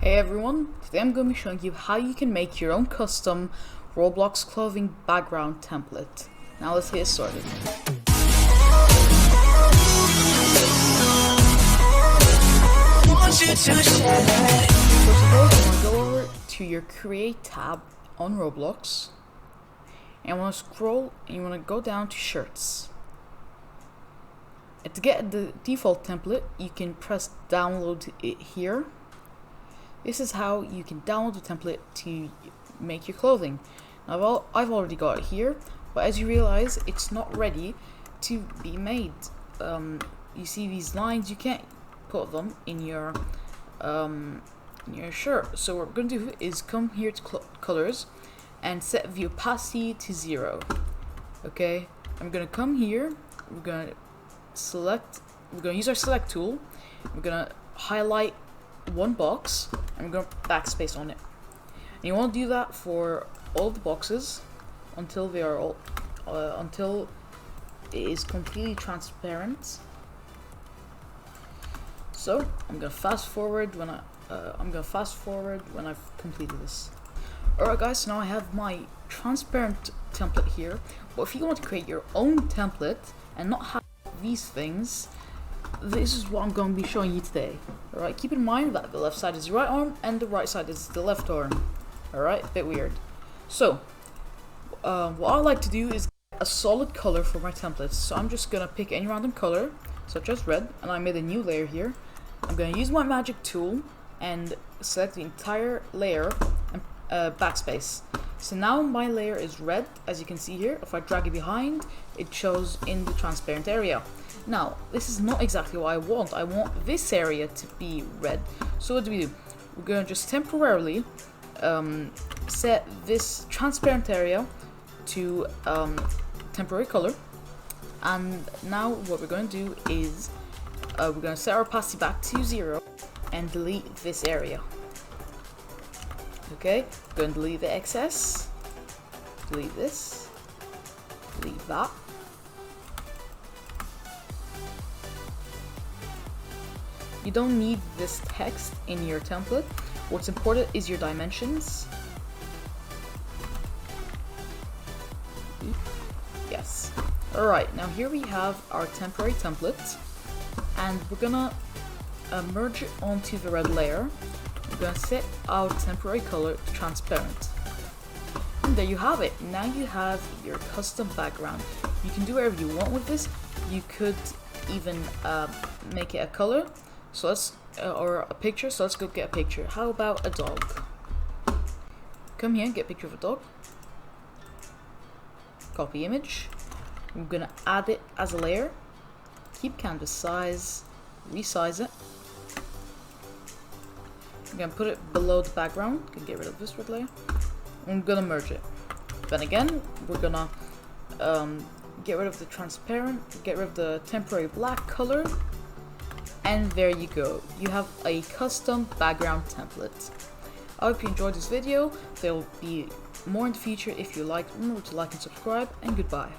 Hey everyone, today I'm going to be showing you how you can make your own custom Roblox clothing background template. Now let's get started. First of all, you want to go over to your Create tab on Roblox, and you want to scroll and you want to go down to Shirts. And to get the default template, you can press download it here. This is how you can download the template to make your clothing. Now, I've already got it here, but as you realize, it's not ready to be made. You see these lines, you can't put them in your shirt. So what we're going to do is come here to colors and set the opacity to 0. Okay, I'm going to come here, we're going to use our select tool, we're going to highlight one box and we're going to backspace on it. And you want to do that for all the boxes until they are all until it is completely transparent. So I'm going to fast forward when I've completed this. Alright guys, so now I have my transparent template here. But if you want to create your own template and not have these things, this is what I'm going to be showing you today. Alright, keep in mind that the left side is the right arm and the right side is the left arm. Alright, a bit weird. So, what I like to do is get a solid color for my templates. So I'm just going to pick any random color, such as red, and I made a new layer here. I'm going to use my magic tool and select the entire layer and backspace. So now my layer is red, as you can see here. If I drag it behind, it shows in the transparent area. Now, this is not exactly what I want. I want this area to be red. So what do? We're going to just temporarily set this transparent area to temporary color. And now what we're going to do is we're going to set our opacity back to 0 and delete this area. Okay, we're going to delete the excess, delete this, delete that. You don't need this text in your template. What's important is your dimensions. Yes. Alright, now here we have our temporary template, and we're gonna merge it onto the red layer. We're gonna set our temporary color to transparent. And there you have it. Now you have your custom background. You can do whatever you want with this. You could even make it a color. So let's or a picture. So let's go get a picture. How about a dog? Come here and get a picture of a dog. Copy image. I'm gonna add it as a layer. Keep canvas size. Resize it. I'm gonna put it below the background. Can get rid of this red layer. I'm gonna merge it. Then again, we're gonna get rid of the transparent. Get rid of the temporary black color. And there you go, you have a custom background template. I hope you enjoyed this video. There will be more in the future. If you like, remember to like and subscribe, and goodbye.